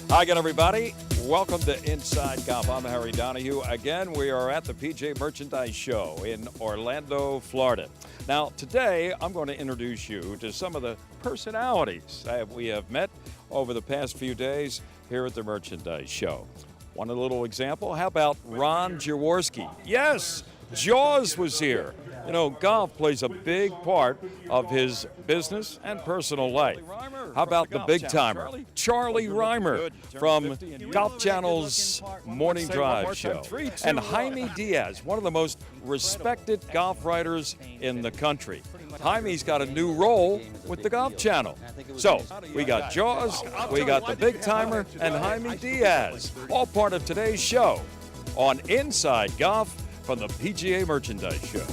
Hi again, everybody. Welcome to Inside Golf. I'm Harry Donahue. Again, we are at the PGA Merchandise Show in Orlando, Florida. Now, today, I'm going to introduce you to some of the personalities that we have met over the past few days here at the Merchandise Show. Want a little example? How about Ron Jaworski? Yes, Jaws was here. You know, golf plays a big part of his business and personal life. How about the big timer, Charlie Reimer from Golf Channel's Morning Drive show. And Jaime Diaz, one of the most respected golf writers in the country. Jaime's got a new role with the Golf Channel. So, we got Jaws, we got the big timer, and Jaime Diaz, all part of today's show on Inside Golf from the PGA Merchandise Show.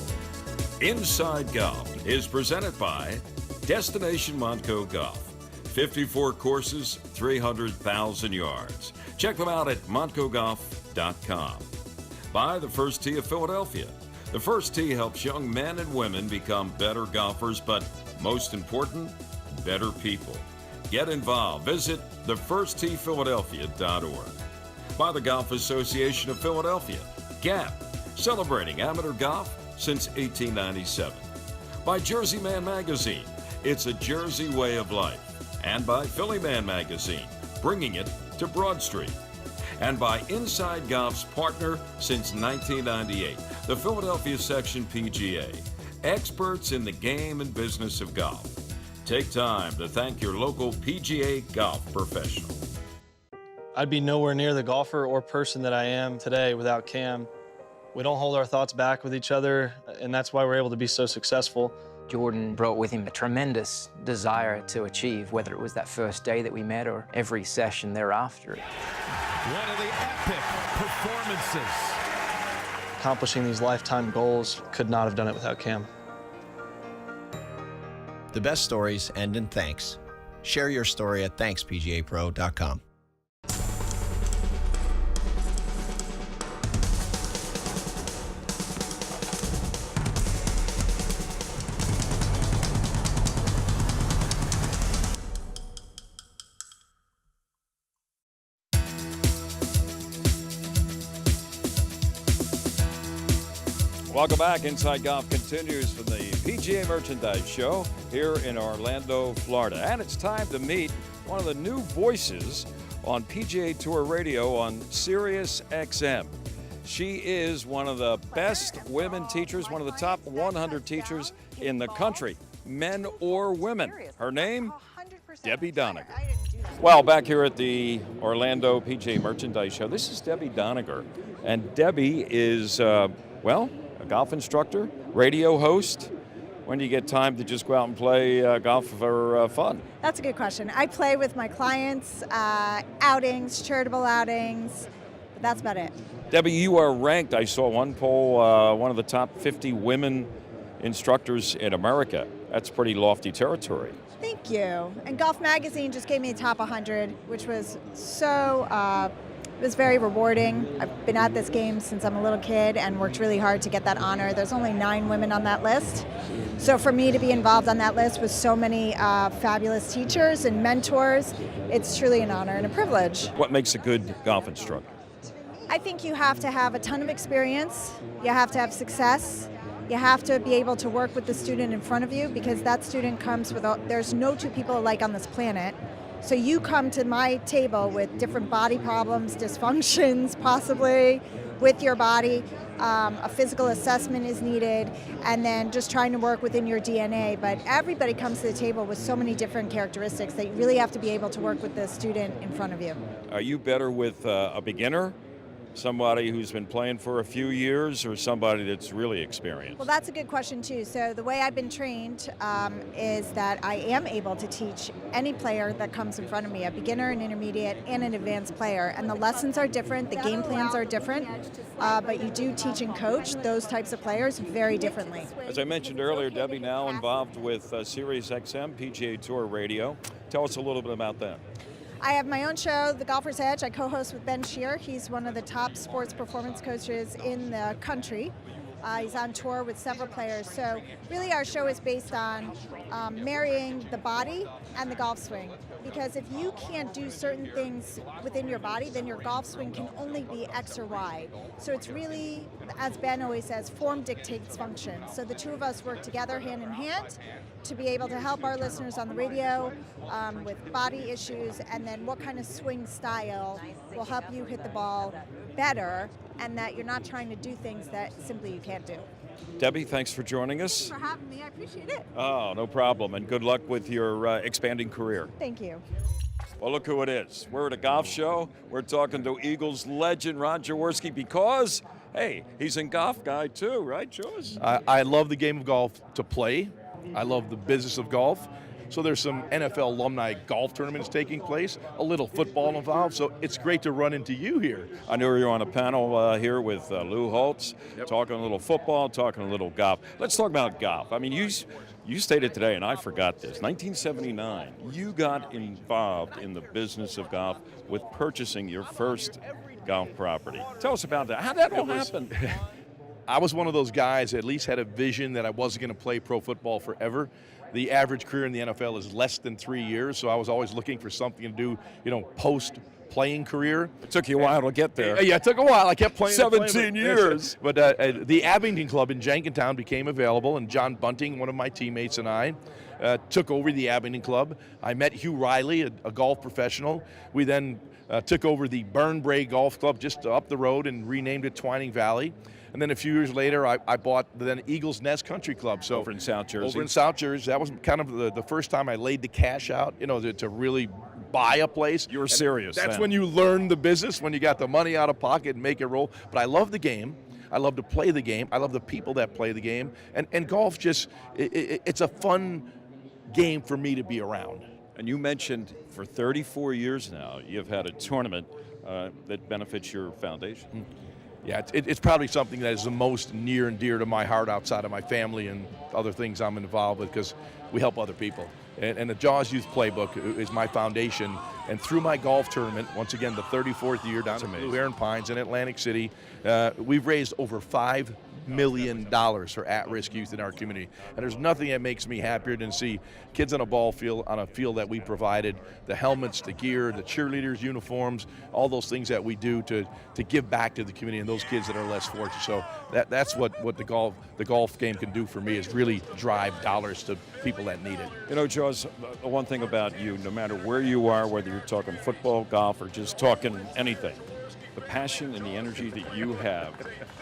Inside Golf is presented by Destination Montco Golf. 54 courses, 300,000 yards. Check them out at montcogolf.com. By the First Tee of Philadelphia. The First Tee helps young men and women become better golfers, but most important, better people. Get involved. Visit thefirsttphiladelphia.org. By the Golf Association of Philadelphia. GAP, celebrating amateur golf since 1897. By Jersey Man Magazine, it's a Jersey way of life. And by Philly Man Magazine, bringing it to Broad Street. And by Inside Golf's partner since 1998, the Philadelphia Section PGA, experts in the game and business of golf. Take time to thank your local PGA golf professional. I'd be nowhere near the golfer or person that I am today without Cam. We don't hold our thoughts back with each other, and that's why we're able to be so successful. Jordan brought with him a tremendous desire to achieve, whether it was that first day that we met or every session thereafter. One of the epic performances. Accomplishing these lifetime goals, could not have done it without Cam. The best stories end in thanks. Share your story at ThanksPGAPro.com. Welcome back. Inside Golf continues from the PGA Merchandise Show here in Orlando, Florida. And it's time to meet one of the new voices on PGA Tour Radio on Sirius XM. She is one of the best women teachers, one of the top 100 teachers in the country, men or women. Her name, Debbie Doniger. Well, back here at the Orlando PGA Merchandise Show, this is Debbie Doniger. And Debbie is, well, a golf instructor, radio host. When do you get time to just go out and play golf for fun? That's a good question. I play with my clients, outings, charitable outings, but that's about it. Debbie, you are ranked, I saw one poll, one of the top 50 women instructors in America. That's pretty lofty territory. Thank you. And Golf Magazine just gave me a top 100, which was so it was very rewarding. I've been at this game since I'm a little kid and worked really hard to get that honor. There's only 9 women on that list. So for me to be involved on that list with so many fabulous teachers and mentors, it's truly an honor and a privilege. What makes a good golf instructor? I think you have to have a ton of experience. You have to have success. You have to be able to work with the student in front of you, because that student comes with, there's no two people alike on this planet. So you come to my table with different body problems, dysfunctions possibly with your body. A physical assessment is needed, and then just trying to work within your DNA. But everybody comes to the table with so many different characteristics that you really have to be able to work with the student in front of you. Are you better with a beginner, somebody who's been playing for a few years, or somebody that's really experienced? Well, that's a good question too. So the way I've been trained is that I am able to teach any player that comes in front of me, a beginner, an intermediate, and an advanced player. And the lessons are different, the game plans are different, but you do teach and coach those types of players very differently. As I mentioned earlier, Debbie now involved with Sirius XM, PGA Tour Radio. Tell us a little bit about that. I have my own show, The Golfer's Edge. I co-host with Ben Shear. He's one of the top sports performance coaches in the country. He's on tour with several players. So really our show is based on marrying the body and the golf swing. Because if you can't do certain things within your body, then your golf swing can only be X or Y. So it's really, as Ben always says, form dictates function. So the two of us work together hand in hand to be able to help our listeners on the radio with body issues, and then what kind of swing style will help you hit the ball better, and that you're not trying to do things that simply you can't do. Debbie, thanks for joining us. Thanks for having me. I appreciate it. Oh, no problem, and good luck with your expanding career. Thank you. Well, look who it is. We're at a golf show. We're talking to Eagles legend Ron Jaworski because, hey, he's a golf guy too, right, Jaws? I love the game of golf to play. I love the business of golf. So there's some NFL alumni golf tournaments taking place, a little football involved, so it's great to run into you here. I know you're on a panel here with Lou Holtz, Yep. talking a little football, talking a little golf. Let's talk about golf. I mean, you stated today, and I forgot this, 1979, you got involved in the business of golf with purchasing your first golf property. Tell us about that. How did that all happen? I was one of those guys that at least had a vision that I wasn't going to play pro football forever. The average career in the NFL is less than 3 years, so I was always looking for something to do, post-playing career. It took you a while to get there. Yeah, it took a while. I kept playing. 17 years. But the Abington Club in Jenkintown became available, and John Bunting, one of my teammates, and I took over the Abington Club. I met Hugh Riley, a golf professional. We then took over the Burnbrae Golf Club just up the road and renamed it Twining Valley. And then a few years later, I bought the then Eagles Nest Country Club. So Over in South Jersey. Over in South Jersey. That was kind of the first time I laid the cash out, to really buy a place. You were serious That's then. when you learn the business, when you got the money out of pocket and make it roll. But I love the game. I love to play the game. I love the people that play the game. And golf just, it's a fun game for me to be around. And you mentioned for 34 years now, you've had a tournament that benefits your foundation. Yeah, it's probably something that is the most near and dear to my heart outside of my family and other things I'm involved with, because we help other people. And the Jaws Youth Playbook is my foundation. And through my golf tournament, once again, the 34th year down at Blue Heron Pines in Atlantic City, we've raised over $5 million for at-risk youth in our community. And there's nothing that makes me happier than see kids on a field that we provided, the helmets, the gear, the cheerleaders' uniforms, all those things that we do to give back to the community and those kids that are less fortunate. So that's what the golf game can do for me, is really drive dollars to people that need it. Jaws, one thing about you, no matter where you are, whether you're talking football, golf, or just talking anything, the passion and the energy that you have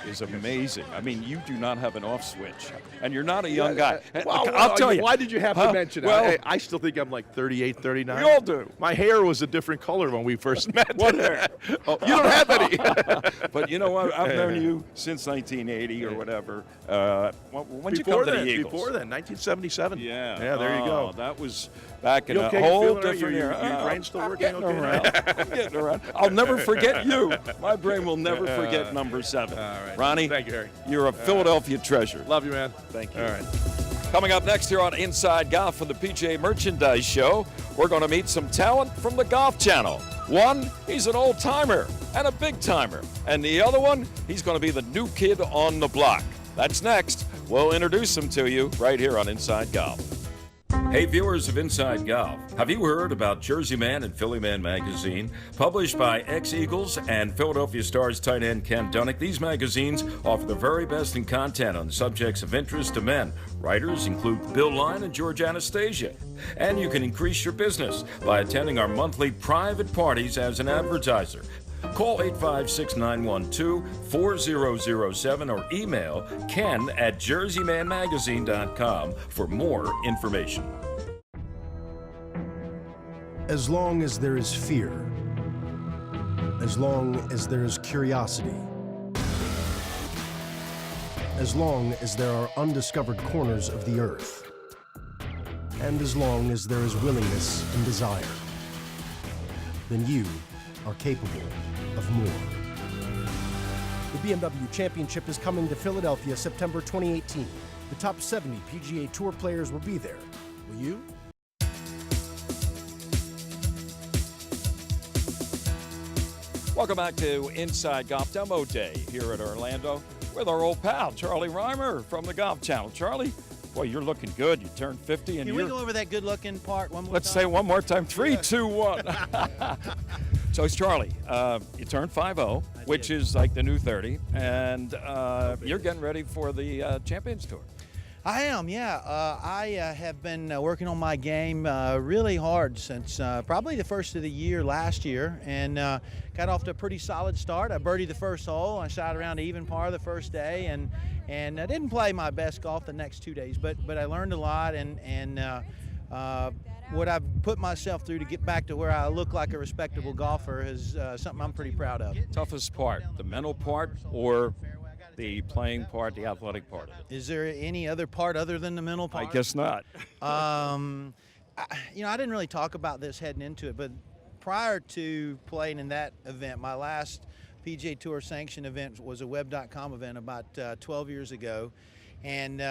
is amazing. I mean, you do not have an off switch, and you're not a young guy. I'll tell you. Why did you have to mention it? Well, I still think I'm like 38, 39. we all do. My hair was a different color when we first met. What hair? Oh, you don't have any. But you know what? I've known you since 1980 or whatever. When did you come Before to then, the Eagles? Before then, 1977. Yeah. Yeah, there you go. That was back in You okay? a whole Feeling all right? different era. Your brain's still I'm working getting okay now? around. I'm getting around. I'll never forget you. My brain will never forget number 7. All right. Ronnie, Thank you, Harry. you're a Philadelphia treasure. Love you, man. Thank you. All right. Coming up next here on Inside Golf for the PGA Merchandise Show, we're going to meet some talent from the Golf Channel. One, he's an old-timer and a big-timer. And the other one, he's going to be the new kid on the block. That's next. We'll introduce him to you right here on Inside Golf. Hey viewers of Inside Golf, have you heard about Jersey Man and Philly Man magazine? Published by ex-Eagles and Philadelphia Stars tight end Ken Dunnick, these magazines offer the very best in content on subjects of interest to men. Writers include Bill Line and George Anastasia. And you can increase your business by attending our monthly private parties as an advertiser. Call 856-912-4007 or email ken@jerseymanmagazine.com for more information. As long as there is fear, as long as there is curiosity, as long as there are undiscovered corners of the earth, and as long as there is willingness and desire, then you are capable of more. The BMW Championship is coming to Philadelphia September 2018. The top 70 PGA Tour players will be there. Will you? Welcome back to Inside Golf Demo Day here at Orlando. with our old pal, Charlie Reimer from the Golf Channel. Charlie, boy, you're looking good. You turned 50 and Can you're... we go over that good-looking part one more Let's time? say one more time. 3, 2, 1. So it's Charlie. You turned 50, which is like the new 30, and you're getting ready for the Champions Tour. I am, yeah. I have been working on my game really hard since probably the first of the year last year, and got off to a pretty solid start. I birdied the first hole. I shot around even par the first day, and I didn't play my best golf the next 2 days, but I learned a lot, and what I've put myself through to get back to where I look like a respectable golfer is something I'm pretty proud of. Toughest part, the mental part or the playing part, the athletic part of it? Is there any other part other than the mental part? I guess not. I didn't really talk about this heading into it, but prior to playing in that event, my last PGA Tour sanctioned event was a web.com event about 12 years ago, and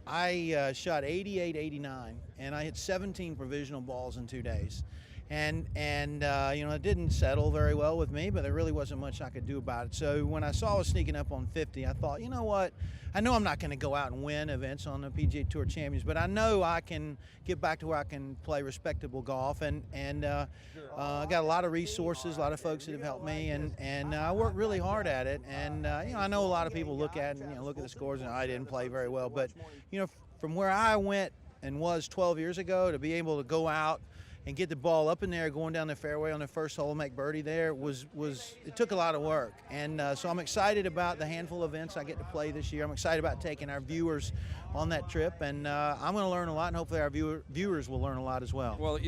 I shot 88, 89, and I hit 17 provisional balls in 2 days. And it didn't settle very well with me, but there really wasn't much I could do about it. So when I saw I was sneaking up on 50, I thought, you know what? I know I'm not going to go out and win events on the PGA Tour Champions, but I know I can get back to where I can play respectable golf. And I got a lot of resources, a lot of folks that have helped me, and I worked really hard at it. And I know a lot of people look at the scores and I didn't play very well, but from where I went and was 12 years ago to be able to go out and get the ball up in there, going down the fairway on the first hole, make birdie there, it took a lot of work. And so I'm excited about the handful of events I get to play this year. I'm excited about taking our viewers on that trip, and I'm going to learn a lot, and hopefully our viewers will learn a lot as well. Well,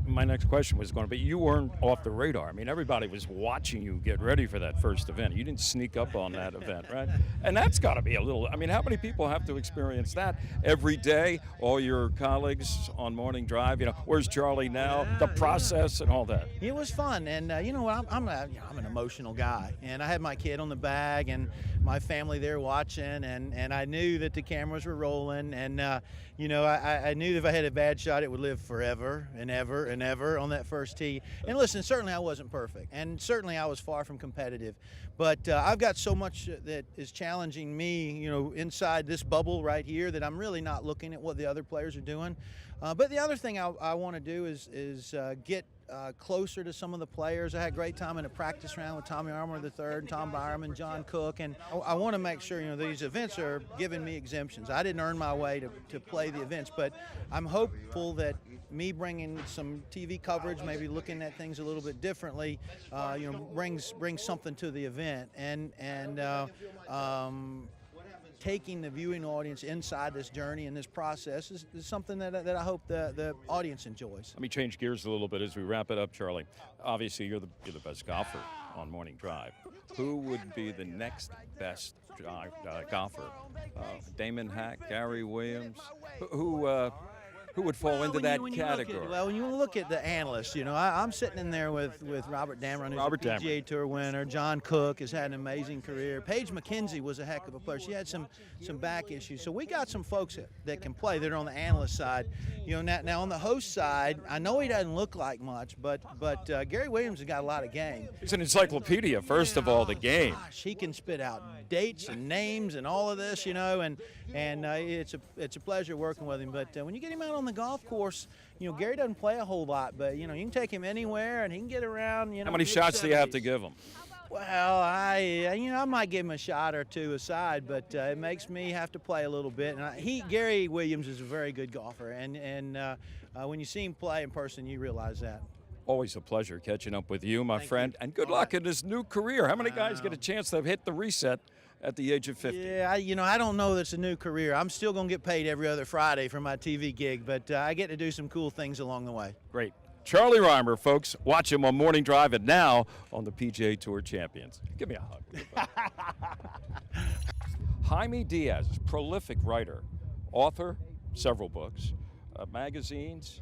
my next question was going to be, you weren't off the radar. I mean, everybody was watching you get ready for that first event. You didn't sneak up on that event, right? And that's got to be how many people have to experience that every day? All your colleagues on morning drive, where's Charlie now? The process and all that. It was fun, and I'm an emotional guy, and I had my kid on the bag and my family there watching, and I knew that the cameras were rolling, and I knew if I had a bad shot, it would live forever and ever and ever on that first tee. And listen, certainly I wasn't perfect, and certainly I was far from competitive, but I've got so much that is challenging me, inside this bubble right here, that I'm really not looking at what the other players are doing. But the other thing I want to do is get closer to some of the players. I had a great time in a practice round with Tommy Armour III, Tom Byram, and John Cook, and I want to make sure these events are giving me exemptions. I didn't earn my way to play the events, but I'm hopeful that me bringing some TV coverage, maybe looking at things a little bit differently, brings something to the event, and taking the viewing audience inside this journey and this process is something that I hope the audience enjoys. Let me change gears a little bit as we wrap it up, Charlie. Obviously, you're the best golfer on Morning Drive. Who would be the next best golfer? Damon Hack, Gary Williams? Who would fall into that category? When you look at the analysts, I'm sitting in there with Robert Dameron, who's a PGA Tour winner. John Cook has had an amazing career. Paige McKenzie was a heck of a player. She had some back issues. So we got some folks that can play that are on the analyst side. Now on the host side, I know he doesn't look like much, but Gary Williams has got a lot of game. He's an encyclopedia, first of all, the game. Gosh, he can spit out dates and names and all of this, and it's a pleasure working with him. But when you get him out on the golf course, Gary doesn't play a whole lot, but you can take him anywhere and he can get around. How many shots do you have to give him? Well, I might give him a shot or two aside, but it makes me have to play a little bit. And Gary Williams is a very good golfer, and when you see him play in person, you realize that. Always a pleasure catching up with you, my friend, and good luck in this new career. How many guys get a chance to hit the reset at the age of 50? Yeah, I don't know that's a new career. I'm still going to get paid every other Friday for my TV gig, but I get to do some cool things along the way. Great. Charlie Reimer, folks. Watch him on Morning Drive and now on the PGA Tour Champions. Give me a hug. Jaime Diaz, prolific writer, author, several books, magazines.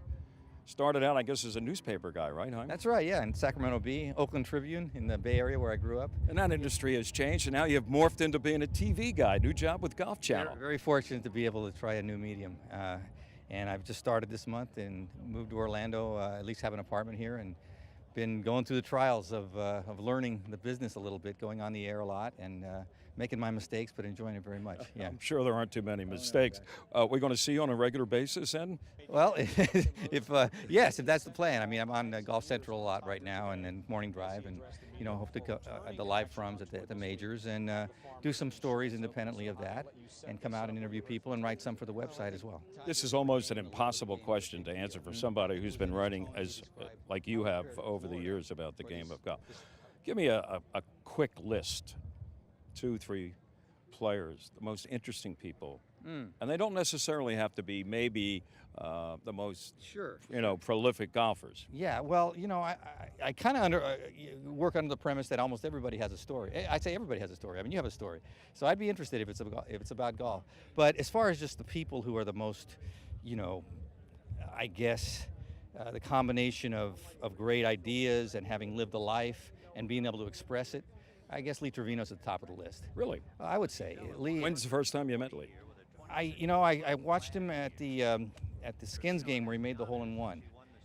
Started out, I guess, as a newspaper guy, right, Jaime? That's right, yeah, in Sacramento Bee, Oakland Tribune, in the Bay Area where I grew up. And that industry has changed, and now you've morphed into being a TV guy, new job with Golf Channel. Very fortunate to be able to try a new medium. And I've just started this month and moved to Orlando, at least have an apartment here, and been going through the trials of learning the business a little bit, going on the air a lot, and making my mistakes, but enjoying it very much. Yeah. I'm sure there aren't too many mistakes. We're going to see you on a regular basis, then? Well, yes, if that's the plan. I mean, I'm on Golf Central a lot right now, and then Morning Drive, and hope to go the live froms at the majors, and do some stories independently of that, and come out and interview people and write some for the website as well. This is almost an impossible question to answer for somebody who's been writing like you have over the years about the game of golf. Give me a quick list, 2, 3 players, the most interesting people. And they don't necessarily have to be maybe the most prolific golfers. Yeah, well, I kind of work under the premise that almost everybody has a story. I say everybody has a story. I mean, you have a story. So I'd be interested if it's about golf. But as far as just the people who are the most, I guess, the combination of great ideas and having lived a life and being able to express it, I guess Lee Trevino's at the top of the list. Really? I would say. Lee. When's the first time you met Lee? I watched him at the Skins game where he made the hole-in-one.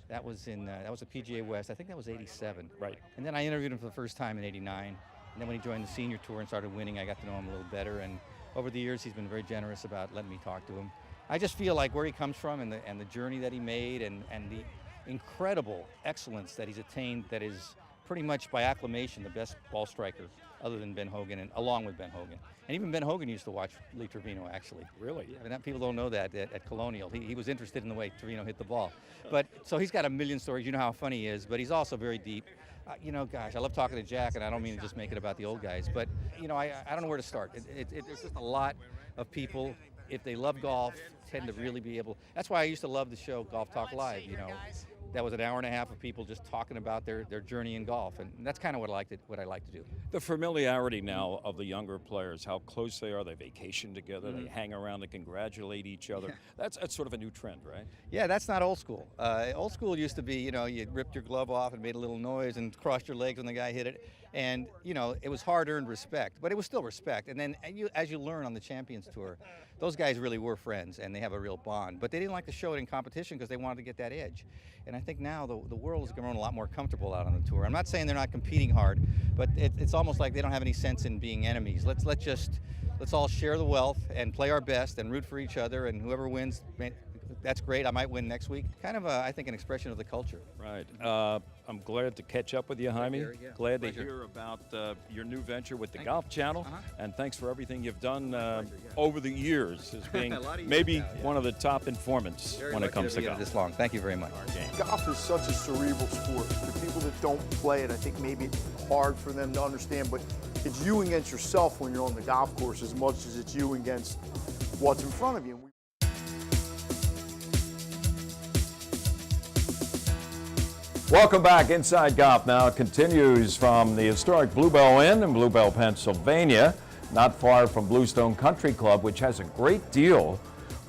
That was a PGA West. I think that was '87. Right. And then I interviewed him for the first time in '89. And then when he joined the senior tour and started winning, I got to know him a little better. And over the years, he's been very generous about letting me talk to him. I just feel like where he comes from and the journey that he made and the incredible excellence that he's attained, that is pretty much by acclamation the best ball striker other than Ben Hogan, and along with Ben Hogan. And even Ben Hogan used to watch Lee Trevino, actually. Really? I mean, people don't know that at Colonial. He was interested in the way Trevino hit the ball. But so he's got a million stories. You know how funny he is, but he's also very deep. Gosh, I love talking to Jack, and I don't mean to just make it about the old guys, but I don't know where to start. There's just a lot of people, if they love golf, tend to really be able. That's why I used to love the show Golf Talk Live. That was an hour and a half of people just talking about their journey in golf, and that's kind of what I like to do. The familiarity now of the younger players, how close they are, they vacation together, they hang around, they congratulate each other. Yeah. That's sort of a new trend, right? Yeah, that's not old school. Old school used to be, you ripped your glove off and made a little noise and crossed your legs when the guy hit it, and it was hard-earned respect, but it was still respect. And then as you learn on the Champions Tour, those guys really were friends, and they have a real bond. But they didn't like to show it in competition because they wanted to get that edge. And I think now the world is growing a lot more comfortable out on the tour. I'm not saying they're not competing hard, but it's almost like they don't have any sense in being enemies. Let's all share the wealth and play our best and root for each other, and whoever wins, that's great. I might win next week. Kind of, I think, an expression of the culture. Right. I'm glad to catch up with you, Jaime. Glad to hear about your new venture with the Golf Channel, and thanks for everything you've done over the years as being maybe one of the top informants when it comes to golf. This long. Thank you very much. Golf is such a cerebral sport. For people that don't play it, I think maybe it's hard for them to understand, but it's you against yourself when you're on the golf course as much as it's you against what's in front of you. Welcome back. Inside Golf now continues from the historic Bluebell Inn in Bluebell, Pennsylvania, not far from Bluestone Country Club, which has a great deal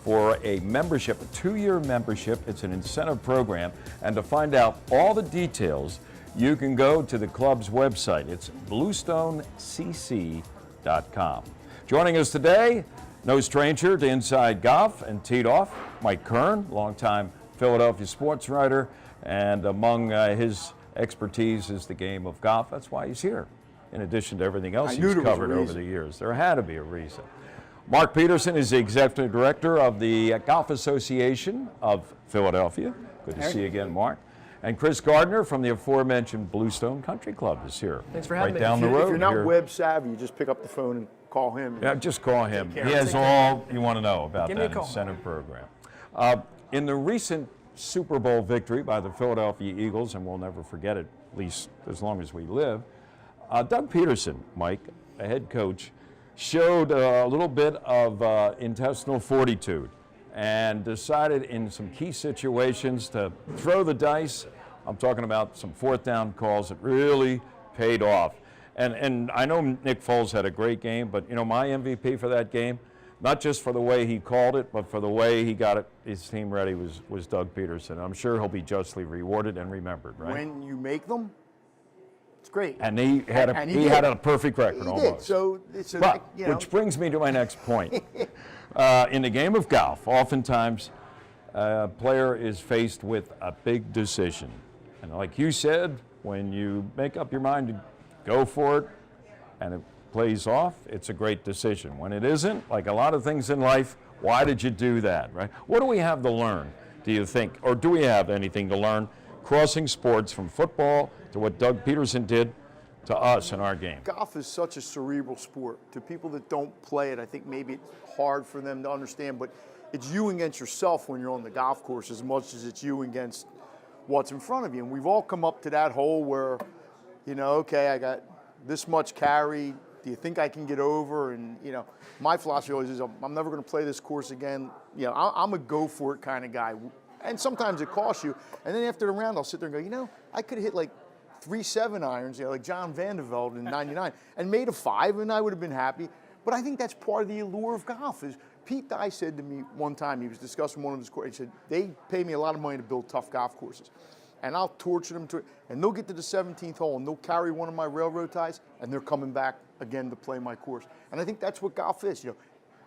for a membership, a 2-year membership. It's an incentive program, and to find out all the details, you can go to the club's website. It's bluestonecc.com. Joining us today, no stranger to Inside Golf and teed off, Mike Kern, longtime Philadelphia sports writer, and among his expertise is the game of golf. That's why he's here, in addition to everything else he's covered over the years. There had to be a reason. Mark Peterson is the executive director of the Golf Association of Philadelphia. Good to see you again, Mark. And Chris Gardner from the aforementioned Bluestone Country Club is here. Thanks for having me. Right down the road. If you're not here. web savvy, you just pick up the phone and call him. Yeah, just call him. He has all you want to know about that incentive program. In the recent Super Bowl victory by the Philadelphia Eagles, and we'll never forget it, at least as long as we live, Doug Peterson, Mike, a head coach, showed a little bit of intestinal fortitude and decided in some key situations to throw the dice. I'm talking about some fourth down calls that really paid off. And I know Nick Foles had a great game, but my MVP for that game, not just for the way he called it, but for the way he got his team ready, was Doug Peterson. I'm sure he'll be justly rewarded and remembered, right? When you make them, it's great. And he had a perfect record almost. Which brings me to my next point. In the game of golf, oftentimes a player is faced with a big decision. And like you said, when you make up your mind to go for it, and plays off, it's a great decision. When it isn't, like a lot of things in life, why did you do that, right? What do we have to learn, do you think? Or do we have anything to learn crossing sports from football to what Doug Peterson did to us in our game? Golf is such a cerebral sport. To people that don't play it, I think maybe it's hard for them to understand, but it's you against yourself when you're on the golf course as much as it's you against what's in front of you. And we've all come up to that hole where, you know, okay, I got this much carry. Do you think I can get over? And, you know, my philosophy always is I'm never going to play this course again. You know, I'm a go for it kind of guy. And sometimes it costs you. And then after the round, I'll sit there and go, you know, I could have hit like 3 7-irons, you know, like John Vandevelde in '99, and made a 5, and I would have been happy. But I think that's part of the allure of golf. Is Pete Dye said to me one time, he was discussing one of his courses, he said, they pay me a lot of money to build tough golf courses. And I'll torture them to it, and they'll get to the 17th hole, and they'll carry one of my railroad ties, and they're coming back again to play my course. And I think that's what golf is. You know,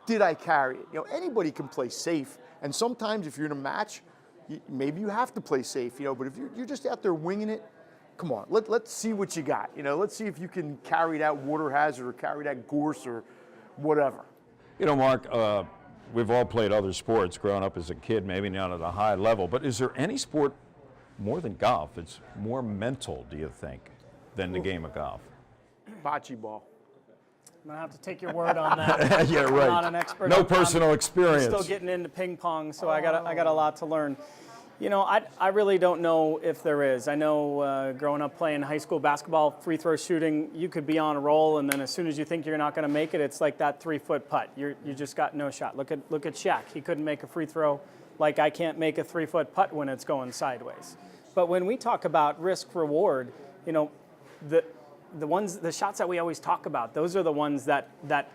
did I carry it? You know, anybody can play safe, and sometimes if you're in a match, maybe you have to play safe. You know, but if you're just out there winging it, come on, let's see what you got. You know, let's see if you can carry that water hazard or carry that gorse or whatever. You know, Mark, we've all played other sports growing up as a kid, maybe not at a high level, but is there any sport more than golf that's more mental, do you think, than the game of golf? Bocce ball. I'm going to have to take your word on that. Yeah, I'm right. not an expert. No personal experience. I'm still getting into ping pong, so I got a lot to learn. You know, I really don't know if there is. I know growing up playing high school basketball, free throw shooting, you could be on a roll, and then as soon as you think you're not going to make it, it's like that 3-foot putt. You just got no shot. Look at Shaq. He couldn't make a free throw like I can't make a 3-foot putt when it's going sideways. But when we talk about risk reward, you know, the shots that we always talk about, those are the ones that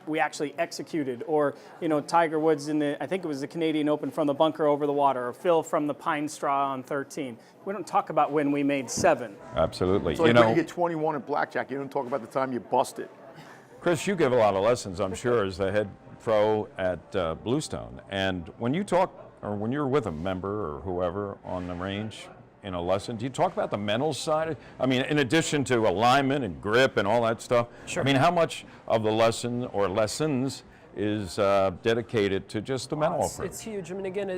we actually executed. Or, you know, Tiger Woods I think it was the Canadian Open from the bunker over the water, or Phil from the pine straw on 13. We don't talk about when we made 7. Absolutely. It's like when you get 21 at blackjack, you don't talk about the time you busted. Chris, you give a lot of lessons, I'm sure, as the head pro at Bluestone. And when you talk, or when you're with a member or whoever on the range in a lesson, do you talk about the mental side? I mean, in addition to alignment and grip and all that stuff, Sure. I mean, how much of the lesson or lessons is dedicated to just the mental approach? It's huge. I mean, again,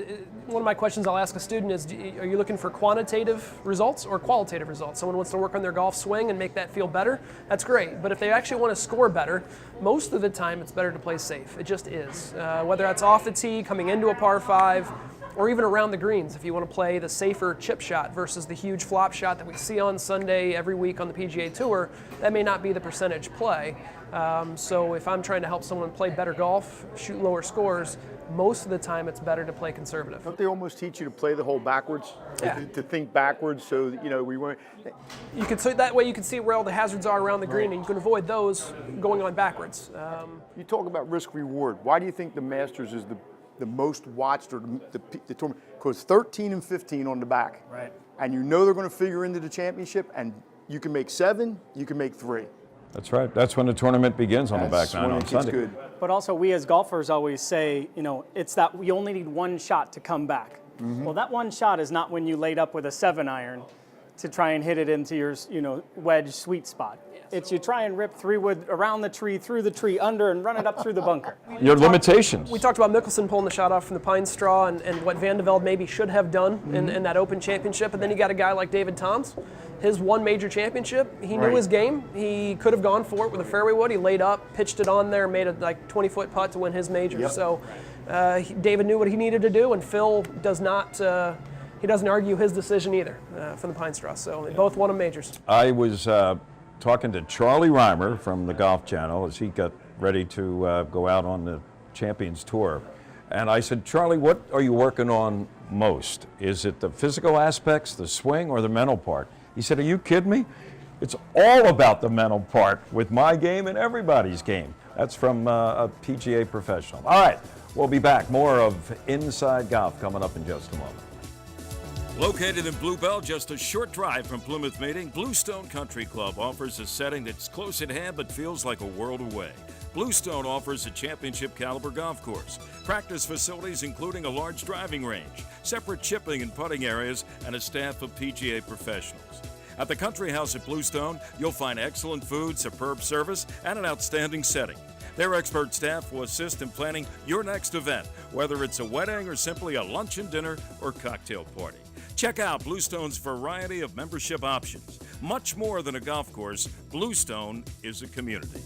one of my questions I'll ask a student is, are you looking for quantitative results or qualitative results? Someone wants to work on their golf swing and make that feel better, that's great. But if they actually want to score better, most of the time it's better to play safe. It just is. Whether that's off the tee, coming into a par 5, or even around the greens, if you want to play the safer chip shot versus the huge flop shot that we see on Sunday every week on the PGA Tour, that may not be the percentage play. So if I'm trying to help someone play better golf, shoot lower scores, most of the time it's better to play conservative. Don't they almost teach you to play the hole backwards? Yeah. To think backwards, so you know we weren't. You can see that way. You can see where all the hazards are around the green, and you can avoid those going on backwards. You talk about risk reward. Why do you think the Masters is the most watched, or the tournament? Because 13 and 15 on the back, right? And you know they're going to figure into the championship, and you can make 7, you can make 3. That's right. That's when the tournament begins on the back nine on Sunday. Good. But also, we as golfers always say, you know, it's that we only need one shot to come back. Mm-hmm. Well, that one shot is not when you laid up with a 7-iron to try and hit it into your, you know, wedge sweet spot. It's you try and rip 3-wood around the tree, through the tree, under, and run it up through the bunker. Your limitations. We talked about Mickelson pulling the shot off from the pine straw and what Vandevelde maybe should have done in that Open Championship. And then you got a guy like David Toms. His one major championship, he knew his game. He could have gone for it with a fairway wood. He laid up, pitched it on there, made a 20-foot putt to win his major. Yep. So David knew what he needed to do, and Phil does not. He doesn't argue his decision either from the pine straw. So they both won them majors. I was talking to Charlie Reimer from the Golf Channel as he got ready to go out on the Champions Tour. And I said, Charlie, what are you working on most? Is it the physical aspects, the swing, or the mental part? He said, are you kidding me? It's all about the mental part with my game and everybody's game. That's from a PGA professional. All right, we'll be back. More of Inside Golf coming up in just a moment. Located in Bluebell, just a short drive from Plymouth Meeting, Bluestone Country Club offers a setting that's close at hand but feels like a world away. Bluestone offers a championship caliber golf course, practice facilities including a large driving range, separate chipping and putting areas, and a staff of PGA professionals. At the Country House at Bluestone, you'll find excellent food, superb service, and an outstanding setting. Their expert staff will assist in planning your next event, whether it's a wedding or simply a luncheon, dinner, or cocktail party. Check out Bluestone's variety of membership options. Much more than a golf course, Bluestone is a community.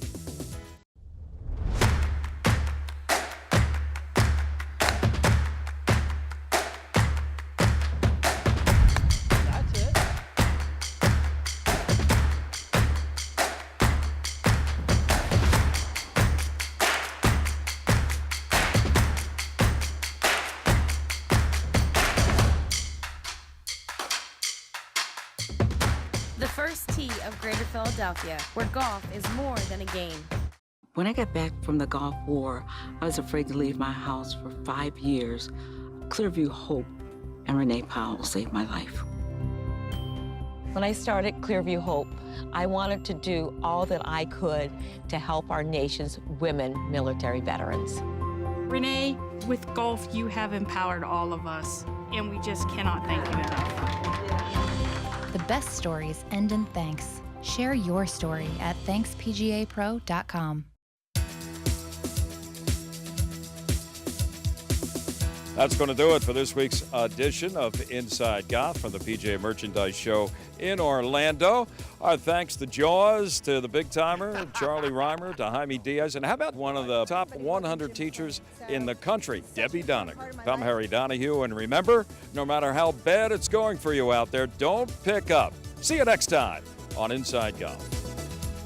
The first tee of Greater Philadelphia, where golf is more than a game. When I got back from the Gulf War, I was afraid to leave my house for 5 years. Clearview Hope and Renee Powell saved my life. When I started Clearview Hope, I wanted to do all that I could to help our nation's women military veterans. Renee, with golf, you have empowered all of us, and we just cannot thank you enough. The best stories end in thanks. Share your story at ThanksPGAPro.com. That's going to do it for this week's edition of Inside Golf from the PGA Merchandise Show in Orlando. Our thanks to Jaws, to the big timer, Charlie Reimer, to Jaime Diaz, and how about one of the top 100 teachers in the country, Debbie Doniger. I'm Harry Donahue, and remember, no matter how bad it's going for you out there, don't pick up. See you next time on Inside Golf.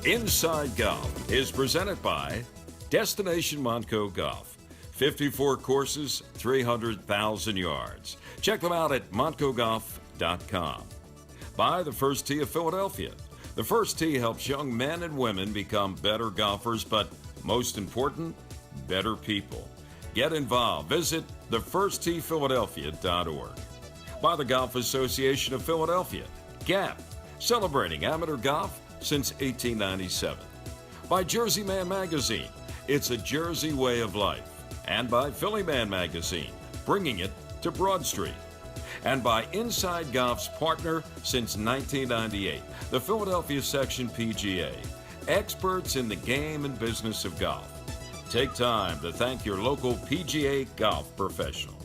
Inside Golf is presented by Destination Montco Golf. 54 courses, 300,000 yards. Check them out at montcogolf.com. By the First Tee of Philadelphia. The First Tee helps young men and women become better golfers, but most important, better people. Get involved. Visit thefirstteephiladelphia.org. By the Golf Association of Philadelphia. GAP, celebrating amateur golf since 1897. By Jersey Man Magazine. It's a Jersey way of life. And by Philly Man Magazine, bringing it to Broad Street. And by Inside Golf's partner since 1998, the Philadelphia Section PGA, experts in the game and business of golf. Take time to thank your local PGA golf professional.